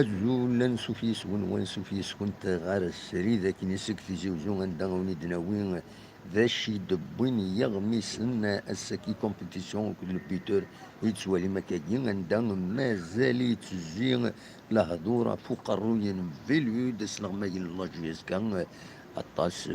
أزول لنسو في سكون ونسو في سكون تغار السري ذاك نسك في زوزو عندنا وندناوين ذا شي دبوين يغمسن السكي كومبيتيسيون كل بيتر يتسوالي مكاكين عندنا مازال يتزين لهدورة فوق الروين فيلو دس نغماين الله جيز كان الطاس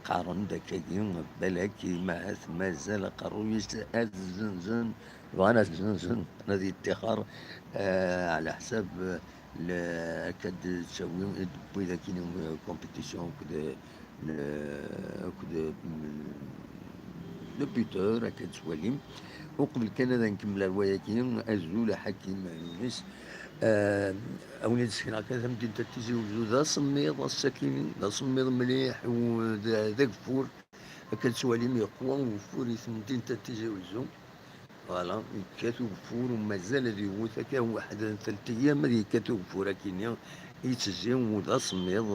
قارن داكاين بلاكي معاث مازال قرويس الزنزن وانا الزنزن هذه ادخار على حساب كاد تسوي بوي ذا كاين كومبيتيسيون كدا كدا لو بيتور هكا تسواليم وقبل كان هذا نكمل رواية كاين أزول حكيم يونس أولاد السكين هكا ثم انت تزوجو ذا صميض السكين ذا صميض مليح وذا كفور هكا تسواليم يقوى وفور ثم انت تزوجو فوالا كاتو غفور ومازال هذي هو كان واحد ثلاث ايام هذه كاتو غفور كينيا يتزيون وذا صميض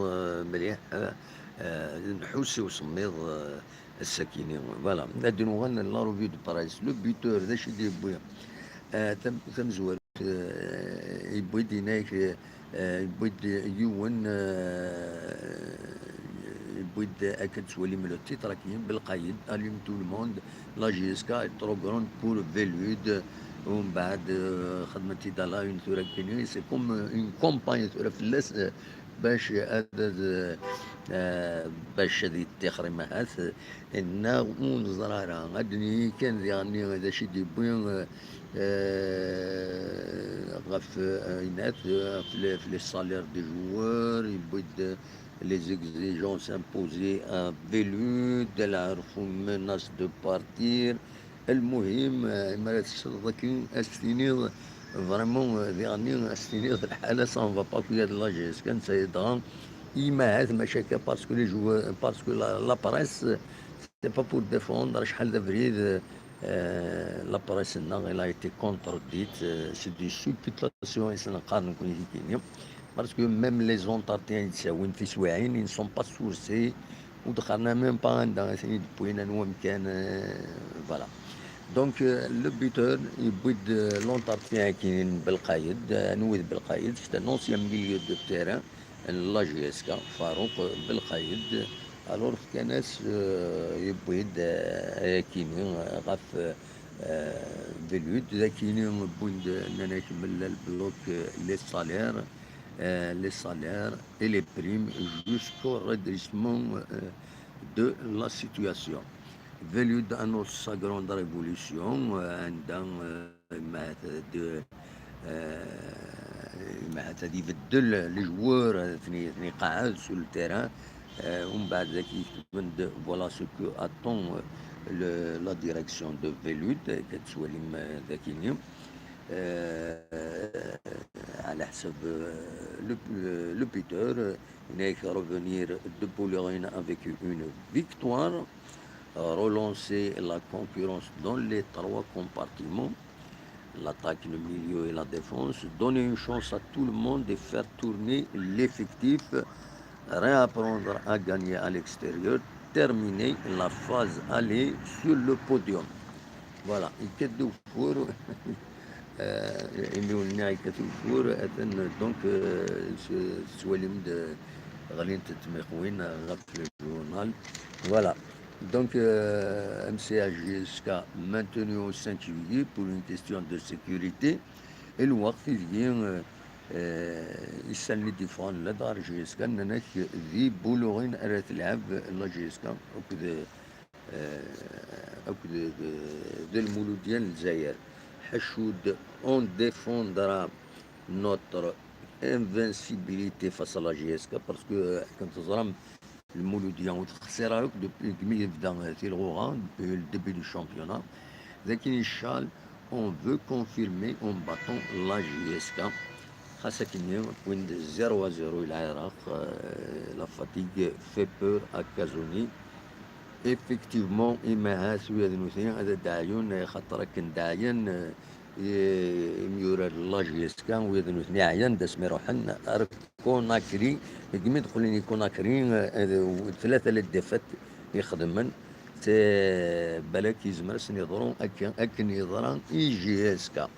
مليح نحوسي وصميض السكيني فوالا هادي نغنى لا روفي دو بارايس لو بيتور ذا شي دي بويا تم زوار يبويد هناك يبويد يون يبويد اكد سوالي من التيتر كاين بالقايد اليوم تو الموند لا جيسكا ترو كروند بور فيلود ومن بعد خدمتي دالا اون ثورة كيني سي كوم اون كومباني ثورة فلاس باش هذا باش هذه التخريمة هاث إننا ونزرارا غادني كان يعني هذا شي دي بوين غف إناث في لي سالير دي جوار يبود les exigences imposées à Velu de la menace de partir المهم مرات الشرطة استنيض فريمون يعني استنيض الحالة سان فا با في هاد لاجيس كان سيدغان إما هاد مشاكل باسكو لي جو باسكو لا بريس سي با بور ديفوندر شحال دا فريد لا بريس لا ايتي كونترديت سي دي سوبيتاسيون يسنا قارن نكون كينيا parce que même les Ontariens يتساوين في سواعين ils ne sont pas sourcés ودخلنا même pas عندنا ثاني بوينا نوم كان فوالا دونك لو بيتور يبويد لونتارتيان كاين بالقايد نوذ بالقايد سيت ان اونسيان ميليو دو تيران لا جي اس كا فاروق بالقايد الور كان ناس يبويد كاينين غاف فيلود ذا كاينين بويد اننا نكمل البلوك لي سالير les salaires et les primes jusqu'au redressement de la situation. Velu dans sa grande révolution, هذه يبدل لي جوار ثني قاعد سو التيران ومن بعد ذاك يكتب فوالا سو كو اتون لا ديريكسيون دو فيلود كتسوالي ذاك اليوم على حسب le Peter revenir de Pologne avec une victoire, relancer la concurrence dans les trois compartiments, l'attaque, le milieu et la défense, donner une chance à tout le monde de faire tourner l'effectif, réapprendre à gagner à l'extérieur, terminer la phase aller sur le podium. Voilà, يميولنا كتوفور أثن دونك سواليم غالين تتميقوين غف الجورنال فوالا دونك MCH jusqu'à maintenu au 5 juillet pour une question de sécurité الوقت يجي يسالني ديفون لدار جيسكا انك ذي بولوغين ارات تلعب لا جيسكا أكد ذي المولود ديال الجزائر حشود on défendra notre invincibilité face à la GSK parce que كنت تزرم المولودية وتخسرها depuis كمية بدا تيلغوغا depuis le début du championnat لكن الشال on veut confirmer en battant la GSK خاصة كنيا وين 0-0 العراق la fatigue fait peur à Kazoni effectivement إما هاسوي هذا المثنين هذا داعيون خاطر كان داعيان يميور لاجيسكا ويذن مثني عيان داسمي روحن كوناكري كمي دخلني كوناكري ثلاثة للدفات يخدمن بالك يزمر سن يضرون أكن يضران إي جي اس كا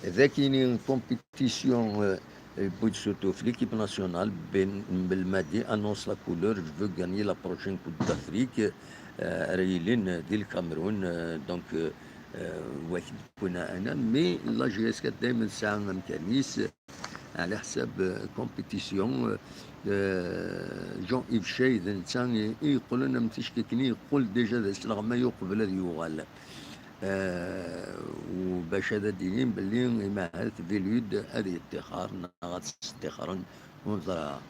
ذاكيني كومبيتيسيون Et puis surtout, l'équipe nationale, Ben Belmadi annonce la couleur. Je veux gagner la prochaine Coupe d'Afrique. Raylin, dit le Cameroun. Donc, واحد كنا أنا مي لا جي اس دائما ساعة مكانيس على حساب كومبيتيسيون. جون إيف شاي ذا إنسان يقول لنا متشككني يقول ديجا ذا سلغ ما يقبل هذا يغال. وباش هذا دينين باللي مع هذا فيلود هذه ادخار نغات استخارا ونظرها.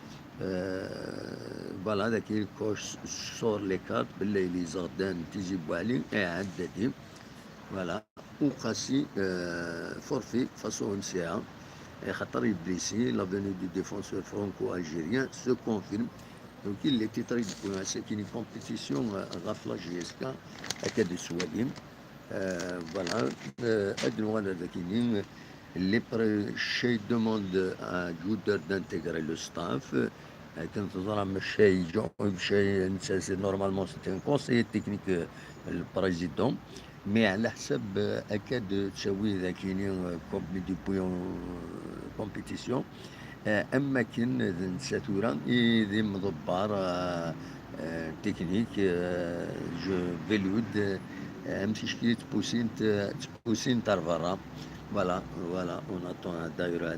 فوالا هذاك الكوش صور لي كارت باللي لي زغدان تيجي بوالي عددي. فوالا وقاسي فورفي فاسو MCA خاطر يبليسي لا فينو دو ديفونسور فرانكو الجيريان سو كونفيرم. دونك اللي تيطري تكون كاين كومبيتيسيون غاف لا جي اس كا هكا دو سواليم. فوالا هاد الوغان هذا كاينين اللي شي دوموند جودر دانتيغري لو ستاف. كنتظر ماشي جو ماشي سي نورمالمون سي ان كونسيي تكنيك البريزيدون مي على حسب اكاد تسوي ذا كاينين كومبلي دو بويون كومبيتيسيون. اما كاين نساتورا ذي مضبار تكنيك جو فيلود امشي شكي تبوسين تاع برا. Voilà, voilà, on attend d'ailleurs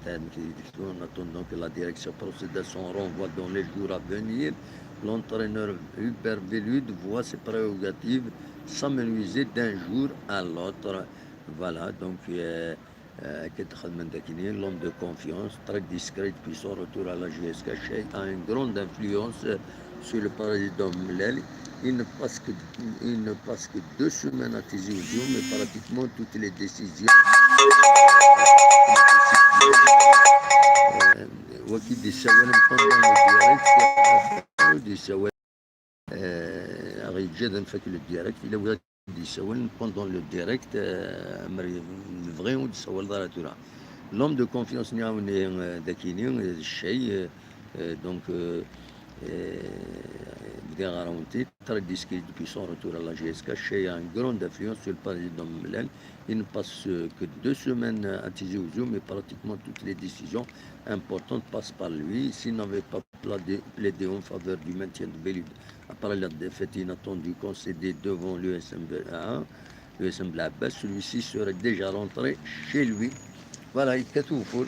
on attend donc que la direction procède à son renvoi dans les jours à venir. L'entraîneur Hubert Velud voit ses prérogatives s'amenuiser d'un jour à l'autre. Voilà, donc l'homme de confiance, très discret depuis son retour à la GSK, a une grande influence sur le président Mlel. Il ne passe que 2 semaines à Tizi Ouzou, mais pratiquement toutes les décisions واكيد يساوي pendant le direct يساوي غير جدا فاك لو ديريكت الا ولاد يساوي pendant le direct فغيون يساوي ضراتورا. l'homme de confiance نياوني ذاكيني الشيء دونك très discret depuis son retour à la GSK. Chez a une grande influence sur le président Mlel. Il ne passe que 2 semaines à Tizi Ouzou, mais pratiquement toutes les décisions importantes passent par lui. S'il n'avait pas plaidé en faveur du maintien de Belud après la défaite inattendue concédée devant l'USM Blabès, celui-ci serait déjà rentré chez lui. Voilà, il y a tout pour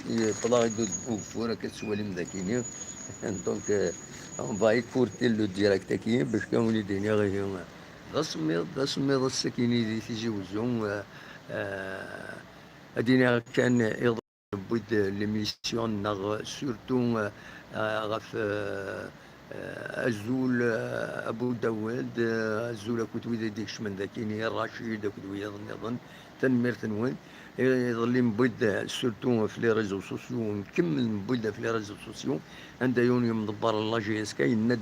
donc on va écourter le direct كاين باش كانوا يدينا غير ذا سميض السكيني دي تيجي وزون. ادينا كان يضبط ليميسيون نغ سورتو غف الزول ابو داوود الزول كتوي ديكش من ذاكيني الرشيد كتوي نظن تنمير تنوين يظل مبدا سورتو في لي ريزو سوسيو نكمل مبدا في لي ريزو سوسيو. عند يونيو مدبر الله جي اس كاين ند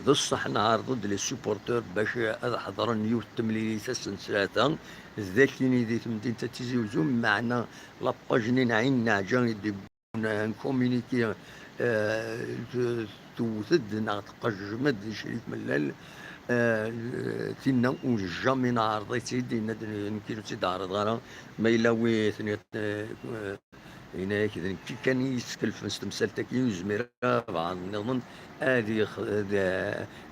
ذو الصح نهار ضد لي سوبورتور باش حضر نيوت تمليلي سن ثلاثه ذاكيني دي مدينه تيزي وزوم معنا لاباجنين عين نعجان يدي كومونيكي توثد نعتقد جمد شريف ملال تينا وجامي نعرضي سيدي نكيلو سيدي عرض غارة ما يلاوي ثنية هنا كذا كان يسكل في مستمسلتك يزمر بعض نظن هذه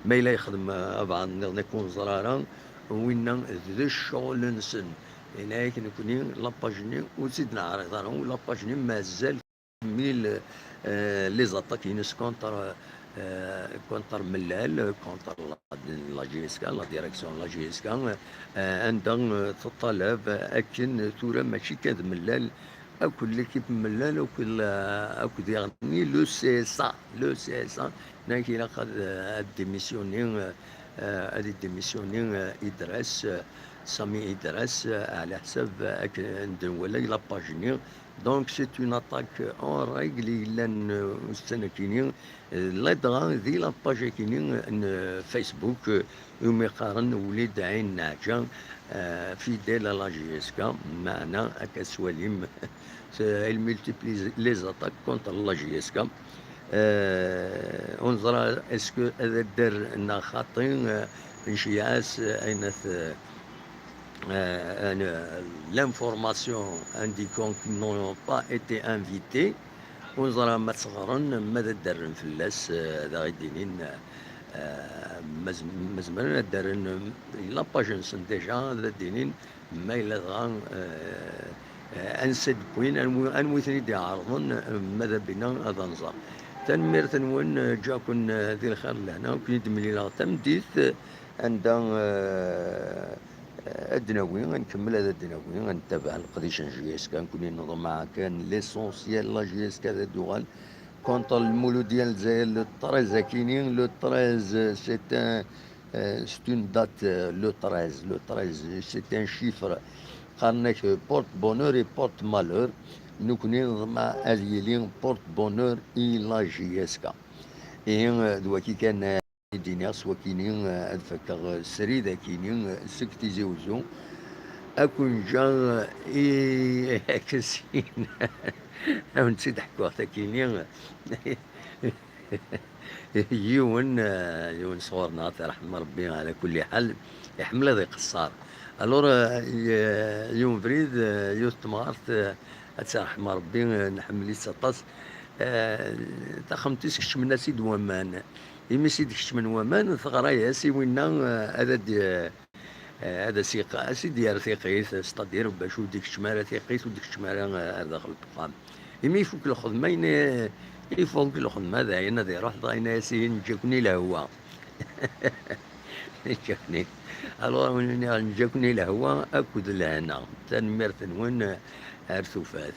ما يلا يخدم بعض نظن يكون زرارة وين ذا الشغل نسن هنا كنكوني لاباجني وسيدنا عرض غارة لاباجني مازال ميل لي زاتاك ينس كونتر ملال كونتر لا جي اس كا لا ديريكسيون لا جي اس كا عندها تطلب اكن ثورة ماشي كاد ملال اكو ليكيب ملال اكو ديغني لو سي اس ا ناكي لاقد ديميسيوني هذه ديميسيوني ادريس سامي ادريس على حساب ولا لاباجني. Donc c'est une attaque en règle لان السنة لا دغا ذي لاباج كاينين فيسبوك يوم يقارن وليد عين نعجة فيديل لا جي اس كا معنا هكا سواليم الملتيبلي لي زاتاك كونتر لا جي اس كا. انظر اسكو هذا دار خاطين انشياس اينث l'information indiquant qu'ils n'ont pas été invités وزرا ما تصغرن ماذا درن فلاس ذا غيدينين مزمرنا دارن لاباج نسن ديجا ذا دينين ما إلا غان أنسد بوين أنويثني دي عرضن ماذا بنا هذا نظام تنمير تنون جاكن ذي الخير لهنا وكنت مليلا تمديث عندها الدناوي غنكمل هذا الدناوي غنتابع القضية جي اس كان كوني نظم معها كان ليسونسيال لا جي اس كذا دوغال كونتر المولود ديال الجزائر لو 13 كاينين لو 13 سي ان سي اون دات لو 13 لو 13 سي ان شيفر قالناك بورت بونور اي بورت مالور نكوني مع اليلين بورت بونور اي لا جي اس كا اي دواكي كان دينيا سوا كاينين ادفكر سريده كاينين سكتي زوزو اكون جا اي كسين او نسيت حكوا كاينين يون صورنا رحم ربي على كل حال يحمل هذا قصار الور يوم بريد يوث تمارت رحم ربي نحمل 19 تخمتيس كش من سيد ومان يمي سيد كش من ومان ثغرا ياسي وينا هذا سيقا سيدي يا ثيقيس استدير باش وديك الشمارة ثيقيس وديك الشمارة داخل الطقام يمي يفوك الخدمة يفوق الخدمة داينا دي روح ضاينا ياسين جاكني لهوا جاكني الوغ نجاكني لهوا اكد لهنا تنمير تنون ارثوفات